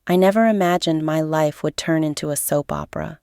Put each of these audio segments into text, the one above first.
I never imagined my life would turn into a soap opera.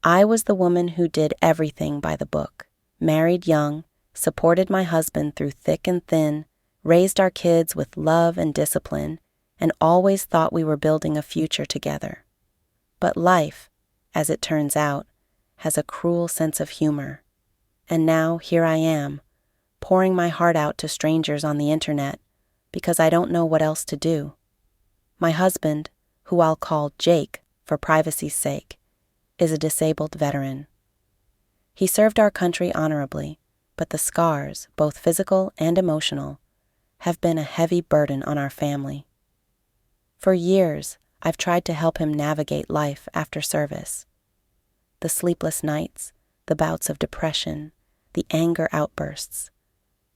I was the woman who did everything by the book, married young, supported my husband through thick and thin, raised our kids with love and discipline, and always thought we were building a future together. But life, as it turns out, has a cruel sense of humor. And now here I am, pouring my heart out to strangers on the internet because I don't know what else to do. My husband, who I'll call Jake for privacy's sake, is a disabled veteran. He served our country honorably, but the scars, both physical and emotional, have been a heavy burden on our family. For years, I've tried to help him navigate life after service. The sleepless nights, the bouts of depression, the anger outbursts.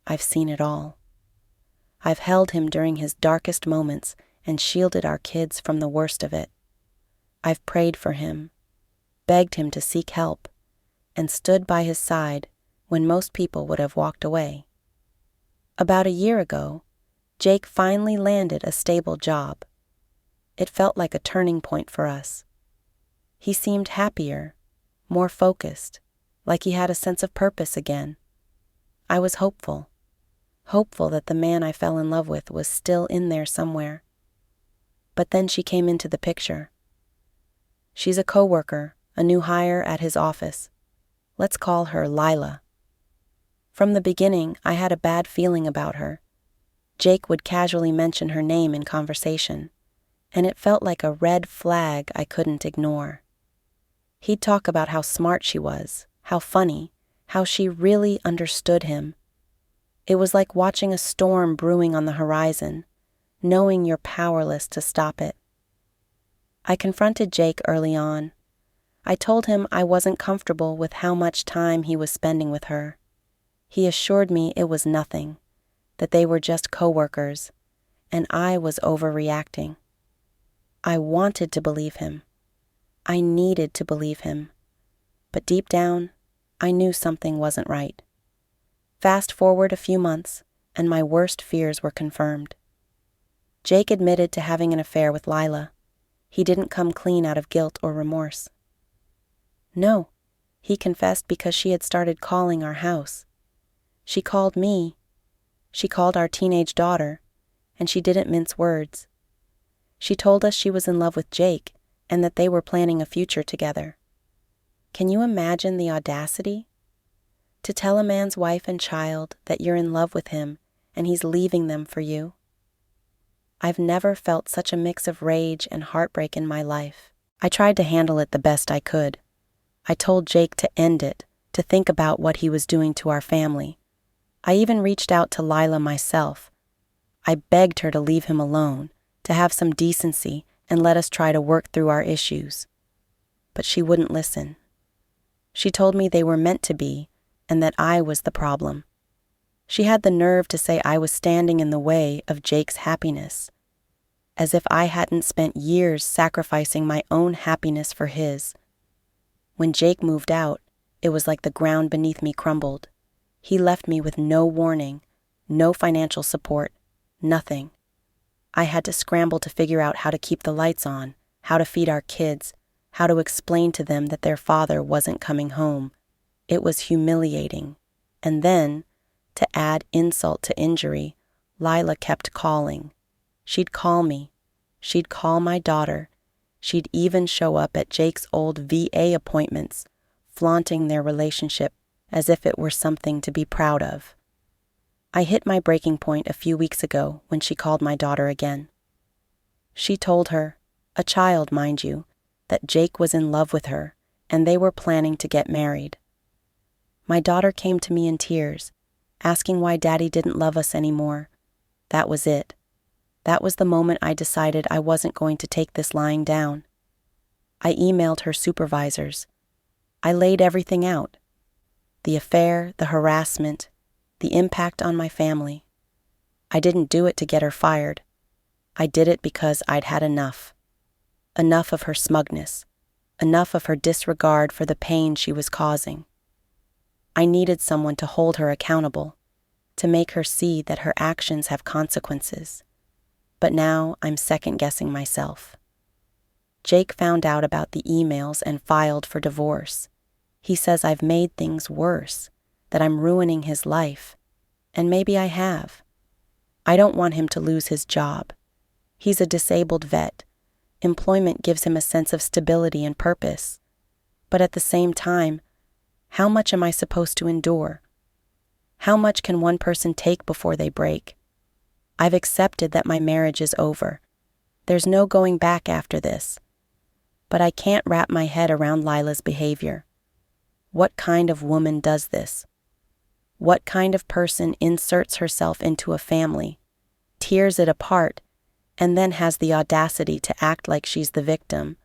I've seen it all. I've held him during his darkest moments and shielded our kids from the worst of it. I've prayed for him, begged him to seek help, and stood by his side when most people would have walked away. About a year ago, Jake finally landed a stable job. It felt like a turning point for us. He seemed happier, more focused, like he had a sense of purpose again. I was hopeful that the man I fell in love with was still in there somewhere. But then she came into the picture. She's a coworker, a new hire at his office. Let's call her Lila. From the beginning, I had a bad feeling about her. Jake would casually mention her name in conversation, and it felt like a red flag I couldn't ignore. He'd talk about how smart she was, how funny, how she really understood him. It was like watching a storm brewing on the horizon, knowing you're powerless to stop it. I confronted Jake early on. I told him I wasn't comfortable with how much time he was spending with her. He assured me it was nothing, that they were just coworkers, and I was overreacting. I wanted to believe him. I needed to believe him. But deep down, I knew something wasn't right. Fast forward a few months, and my worst fears were confirmed. Jake admitted to having an affair with Lila. He didn't come clean out of guilt or remorse. No, he confessed because she had started calling our house. She called me. She called our teenage daughter, and she didn't mince words. She told us she was in love with Jake and that they were planning a future together. Can you imagine the audacity? To tell a man's wife and child that you're in love with him and he's leaving them for you? I've never felt such a mix of rage and heartbreak in my life. I tried to handle it the best I could. I told Jake to end it, to think about what he was doing to our family. I even reached out to Lila myself. I begged her to leave him alone, to have some decency and let us try to work through our issues. But she wouldn't listen. She told me they were meant to be, and that I was the problem. She had the nerve to say I was standing in the way of Jake's happiness, as if I hadn't spent years sacrificing my own happiness for his. When Jake moved out, it was like the ground beneath me crumbled. He left me with no warning, no financial support, nothing. I had to scramble to figure out how to keep the lights on, how to feed our kids, how to explain to them that their father wasn't coming home. It was humiliating. And then, to add insult to injury, Lila kept calling. She'd call me. She'd call my daughter. She'd even show up at Jake's old VA appointments, flaunting their relationship as if it were something to be proud of. I hit my breaking point a few weeks ago when she called my daughter again. She told her, a child, mind you, that Jake was in love with her and they were planning to get married. My daughter came to me in tears, asking why Daddy didn't love us anymore. That was it. That was the moment I decided I wasn't going to take this lying down. I emailed her supervisors. I laid everything out. The affair, the harassment, the impact on my family. I didn't do it to get her fired. I did it because I'd had enough. Enough of her smugness. Enough of her disregard for the pain she was causing. I needed someone to hold her accountable, to make her see that her actions have consequences. But now I'm second-guessing myself. Jake found out about the emails and filed for divorce. He says I've made things worse, that I'm ruining his life, and maybe I have. I don't want him to lose his job. He's a disabled vet. Employment gives him a sense of stability and purpose. But at the same time, how much am I supposed to endure? How much can one person take before they break? I've accepted that my marriage is over. There's no going back after this. But I can't wrap my head around Lila's behavior. What kind of woman does this? What kind of person inserts herself into a family, tears it apart, and then has the audacity to act like she's the victim?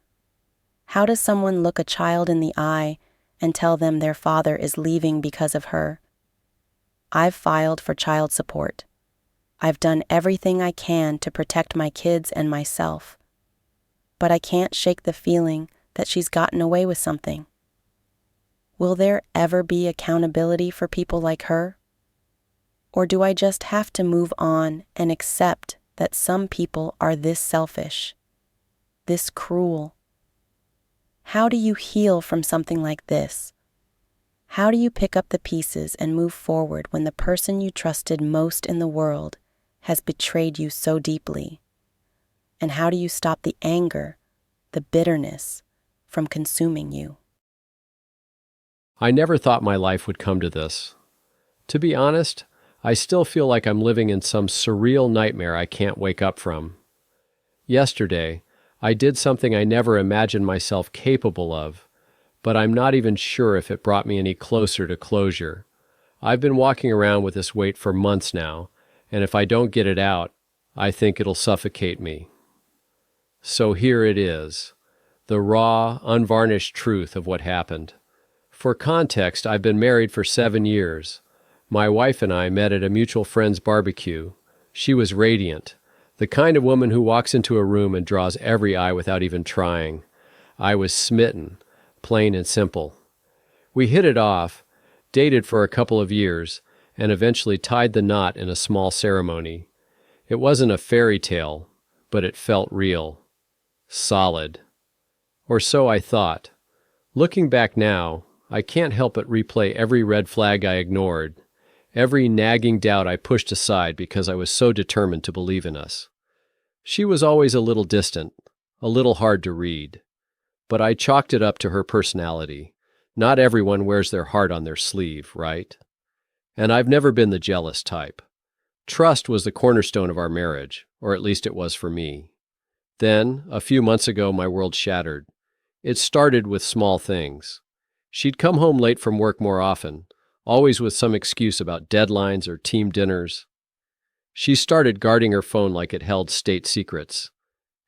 How does someone look a child in the eye and tell them their father is leaving because of her? I've filed for child support. I've done everything I can to protect my kids and myself. But I can't shake the feeling that she's gotten away with something. Will there ever be accountability for people like her? Or do I just have to move on and accept that some people are this selfish, this cruel? How do you heal from something like this? How do you pick up the pieces and move forward when the person you trusted most in the world has betrayed you so deeply? And how do you stop the anger, the bitterness, from consuming you? I never thought my life would come to this. To be honest, I still feel like I'm living in some surreal nightmare I can't wake up from. Yesterday, I did something I never imagined myself capable of, but I'm not even sure if it brought me any closer to closure. I've been walking around with this weight for months now, and if I don't get it out, I think it'll suffocate me. So here it is, the raw, unvarnished truth of what happened. For context, I've been married for 7 years. My wife and I met at a mutual friend's barbecue. She was radiant, the kind of woman who walks into a room and draws every eye without even trying. I was smitten, plain and simple. We hit it off, dated for a couple of years, and eventually tied the knot in a small ceremony. It wasn't a fairy tale, but it felt real. Solid. Or so I thought. Looking back now, I can't help but replay every red flag I ignored, every nagging doubt I pushed aside because I was so determined to believe in us. She was always a little distant, a little hard to read, but I chalked it up to her personality. Not everyone wears their heart on their sleeve, right? And I've never been the jealous type. Trust was the cornerstone of our marriage, or at least it was for me. Then, a few months ago, my world shattered. It started with small things. She'd come home late from work more often, always with some excuse about deadlines or team dinners. She started guarding her phone like it held state secrets.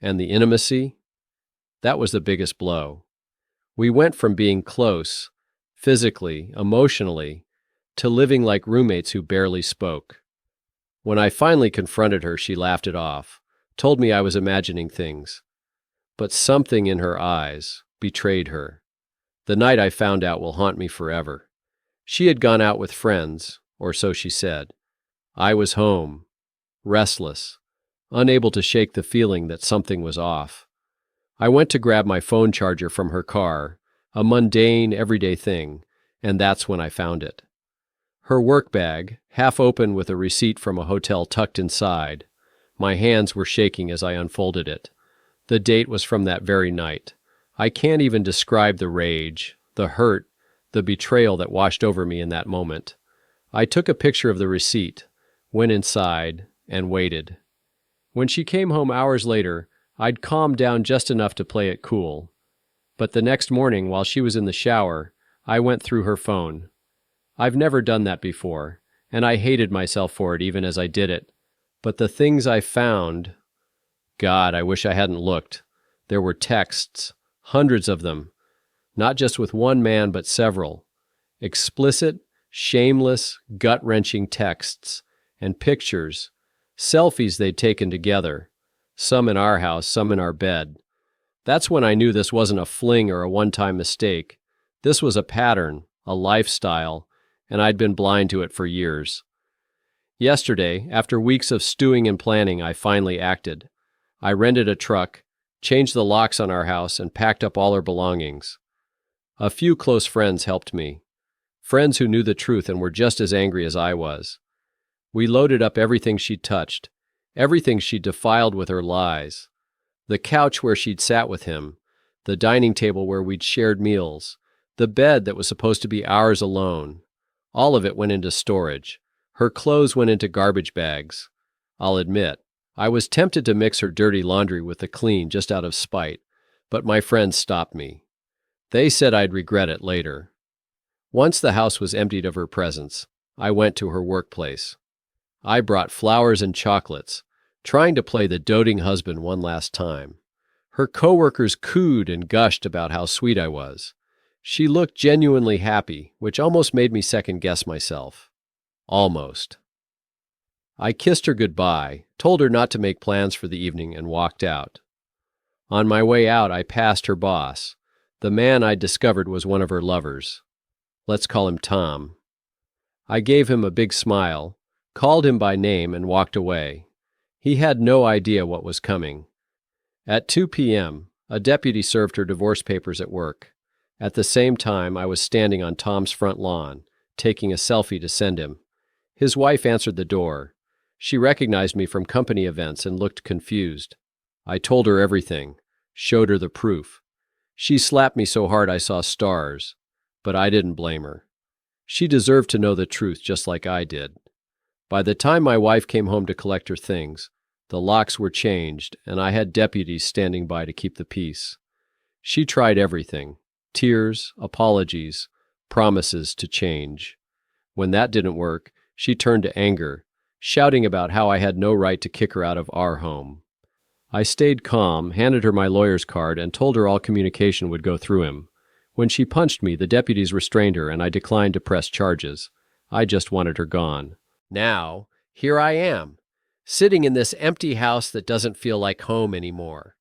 And the intimacy? That was the biggest blow. We went from being close, physically, emotionally, to living like roommates who barely spoke. When I finally confronted her, she laughed it off, told me I was imagining things. But something in her eyes betrayed her. The night I found out will haunt me forever. She had gone out with friends, or so she said. I was home, restless, unable to shake the feeling that something was off. I went to grab my phone charger from her car, a mundane, everyday thing, and that's when I found it. Her work bag, half open with a receipt from a hotel tucked inside. My hands were shaking as I unfolded it. The date was from that very night. I can't even describe the rage, the hurt, the betrayal that washed over me in that moment. I took a picture of the receipt, went inside, and waited. When she came home hours later, I'd calmed down just enough to play it cool. But the next morning, while she was in the shower, I went through her phone. I've never done that before, and I hated myself for it even as I did it. But the things I found... God, I wish I hadn't looked. There were texts, hundreds of them, not just with one man but several. Explicit, shameless, gut-wrenching texts, and pictures, selfies they'd taken together, some in our house, some in our bed. That's when I knew this wasn't a fling or a one-time mistake. This was a pattern, a lifestyle, and I'd been blind to it for years. Yesterday, after weeks of stewing and planning, I finally acted. I rented a truck, changed the locks on our house, and packed up all her belongings. A few close friends helped me, friends who knew the truth and were just as angry as I was. We loaded up everything she'd touched, everything she'd defiled with her lies. The couch where she'd sat with him, the dining table where we'd shared meals, the bed that was supposed to be ours alone. All of it went into storage. Her clothes went into garbage bags. I'll admit, I was tempted to mix her dirty laundry with the clean just out of spite, but my friends stopped me. They said I'd regret it later. Once the house was emptied of her presence, I went to her workplace. I brought flowers and chocolates, trying to play the doting husband one last time. Her coworkers cooed and gushed about how sweet I was. She looked genuinely happy, which almost made me second-guess myself. Almost. I kissed her goodbye, told her not to make plans for the evening, and walked out. On my way out, I passed her boss. The man I discovered was one of her lovers. Let's call him Tom. I gave him a big smile, called him by name, and walked away. He had no idea what was coming. At 2 p.m., a deputy served her divorce papers at work. At the same time, I was standing on Tom's front lawn, taking a selfie to send him. His wife answered the door. She recognized me from company events and looked confused. I told her everything, showed her the proof. She slapped me so hard I saw stars, but I didn't blame her. She deserved to know the truth just like I did. By the time my wife came home to collect her things, the locks were changed, and I had deputies standing by to keep the peace. She tried everything: tears, apologies, promises to change. When that didn't work, she turned to anger, shouting about how I had no right to kick her out of our home. I stayed calm, handed her my lawyer's card, and told her all communication would go through him. When she punched me, the deputies restrained her, and I declined to press charges. I just wanted her gone. Now, here I am, sitting in this empty house that doesn't feel like home anymore.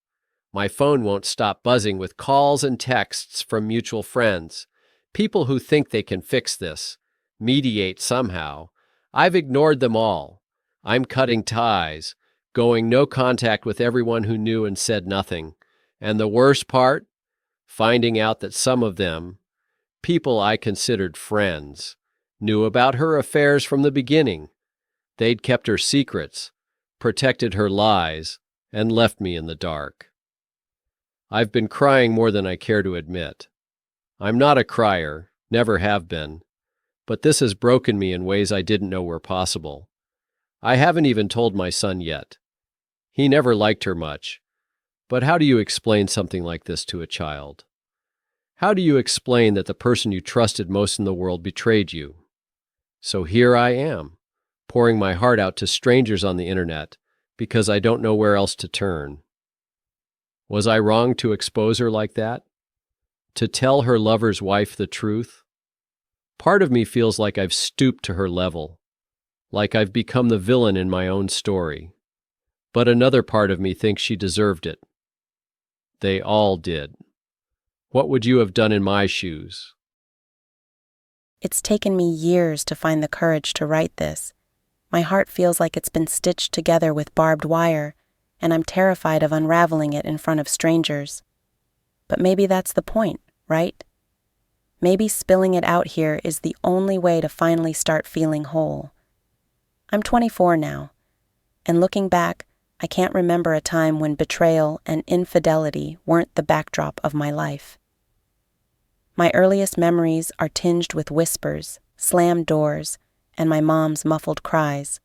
My phone won't stop buzzing with calls and texts from mutual friends, people who think they can fix this, mediate somehow. I've ignored them all. I'm cutting ties, going no contact with everyone who knew and said nothing. And the worst part? Finding out that some of them, people I considered friends, knew about her affairs from the beginning. They'd kept her secrets, protected her lies, and left me in the dark. I've been crying more than I care to admit. I'm not a crier, never have been, but this has broken me in ways I didn't know were possible. I haven't even told my son yet. He never liked her much. But how do you explain something like this to a child? How do you explain that the person you trusted most in the world betrayed you? So here I am, pouring my heart out to strangers on the internet because I don't know where else to turn. Was I wrong to expose her like that? To tell her lover's wife the truth? Part of me feels like I've stooped to her level, like I've become the villain in my own story. But another part of me thinks she deserved it. They all did. What would you have done in my shoes? It's taken me years to find the courage to write this. My heart feels like it's been stitched together with barbed wire, and I'm terrified of unraveling it in front of strangers. But maybe that's the point, right? Maybe spilling it out here is the only way to finally start feeling whole. I'm 24 now, and looking back, I can't remember a time when betrayal and infidelity weren't the backdrop of my life. My earliest memories are tinged with whispers, slammed doors, and my mom's muffled cries.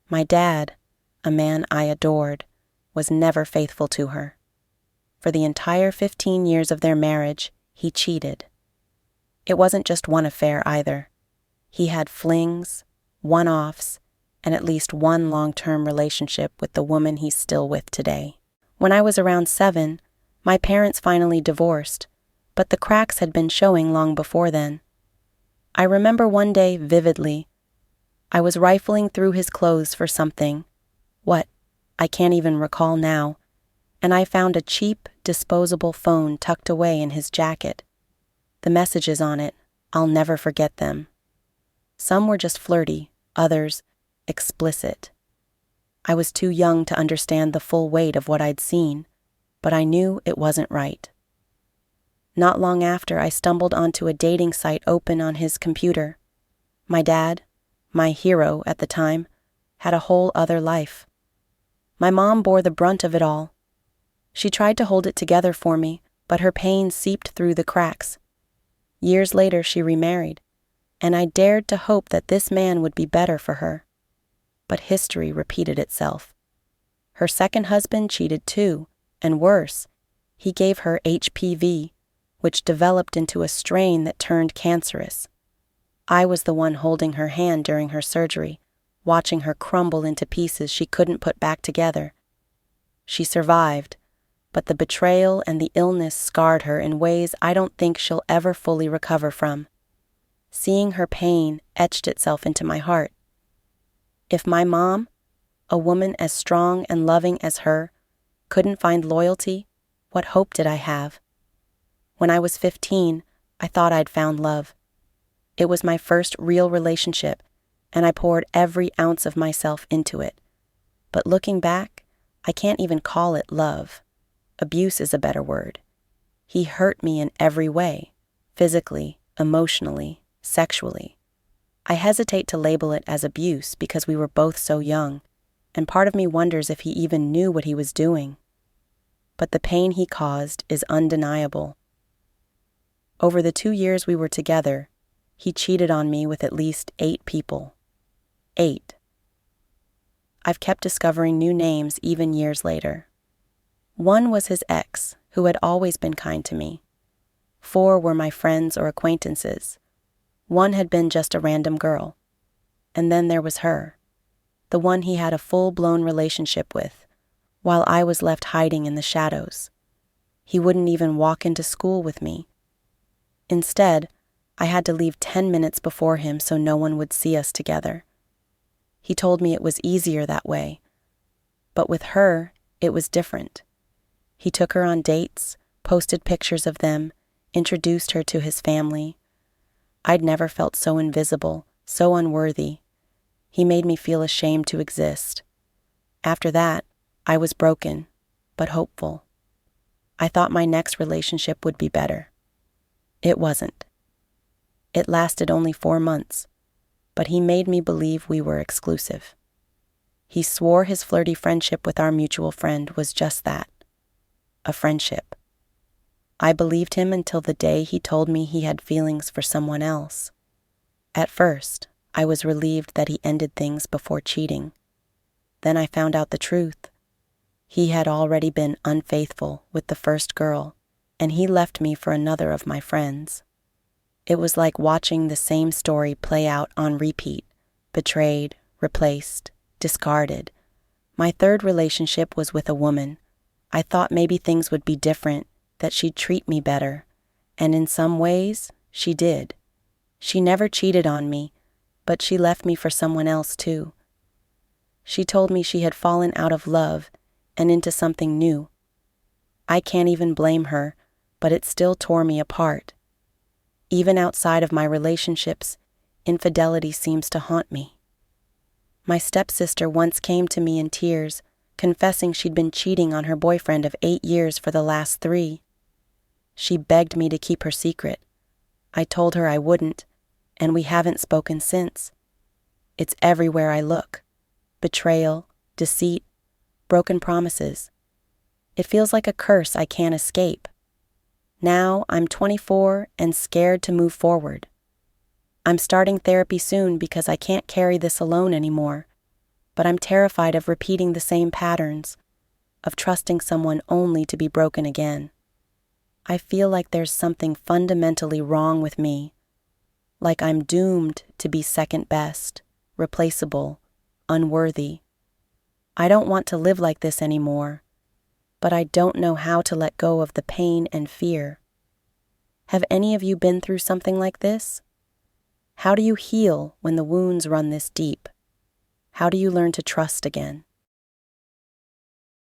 My dad, a man I adored, was never faithful to her. For the entire 15 years of their marriage, he cheated. It wasn't just one affair either. He had flings, one-offs, and at least one long-term relationship with the woman he's still with today. When I was around 7, my parents finally divorced, but the cracks had been showing long before then. I remember one day vividly. I was rifling through his clothes for something. What? I can't even recall now. And I found a cheap, disposable phone tucked away in his jacket. The messages on it, I'll never forget them. Some were just flirty, others explicit. I was too young to understand the full weight of what I'd seen, but I knew it wasn't right. Not long after, I stumbled onto a dating site open on his computer. My dad, my hero at the time, had a whole other life. My mom bore the brunt of it all. She tried to hold it together for me, but her pain seeped through the cracks. Years later, she remarried, and I dared to hope that this man would be better for her. But history repeated itself. Her second husband cheated too, and worse, he gave her HPV, which developed into a strain that turned cancerous. I was the one holding her hand during her surgery, watching her crumble into pieces she couldn't put back together. She survived, but the betrayal and the illness scarred her in ways I don't think she'll ever fully recover from. Seeing her pain etched itself into my heart. If my mom, a woman as strong and loving as her, couldn't find loyalty, what hope did I have? When I was 15, I thought I'd found love. It was my first real relationship, and I poured every ounce of myself into it. But looking back, I can't even call it love. Abuse is a better word. He hurt me in every way, physically, emotionally, sexually. I hesitate to label it as abuse because we were both so young, and part of me wonders if he even knew what he was doing. But the pain he caused is undeniable. Over the 2 years we were together, he cheated on me with at least 8 people. 8. I've kept discovering new names even years later. One was his ex, who had always been kind to me. 4 were my friends or acquaintances. 1 had been just a random girl. And then there was her, the one he had a full-blown relationship with, while I was left hiding in the shadows. He wouldn't even walk into school with me. Instead, I had to leave 10 minutes before him so no one would see us together. He told me it was easier that way. But with her, it was different. He took her on dates, posted pictures of them, introduced her to his family. I'd never felt so invisible, so unworthy. He made me feel ashamed to exist. After that, I was broken, but hopeful. I thought my next relationship would be better. It wasn't. It lasted only 4 months, but he made me believe we were exclusive. He swore his flirty friendship with our mutual friend was just that, a friendship. I believed him until the day he told me he had feelings for someone else. At first, I was relieved that he ended things before cheating. Then I found out the truth. He had already been unfaithful with the first girl, and he left me for another of my friends. It was like watching the same story play out on repeat, betrayed, replaced, discarded. My third relationship was with a woman. I thought maybe things would be different, that she'd treat me better, and in some ways, she did. She never cheated on me, but she left me for someone else too. She told me she had fallen out of love and into something new. I can't even blame her, but it still tore me apart. Even outside of my relationships, infidelity seems to haunt me. My stepsister once came to me in tears, confessing she'd been cheating on her boyfriend of 8 years for the last 3. She begged me to keep her secret. I told her I wouldn't, and we haven't spoken since. It's everywhere I look. Betrayal, deceit, broken promises. It feels like a curse I can't escape. Now I'm 24 and scared to move forward. I'm starting therapy soon because I can't carry this alone anymore, but I'm terrified of repeating the same patterns, of trusting someone only to be broken again. I feel like there's something fundamentally wrong with me, like I'm doomed to be second best, replaceable, unworthy. I don't want to live like this anymore, but I don't know how to let go of the pain and fear. Have any of you been through something like this? How do you heal when the wounds run this deep? How do you learn to trust again?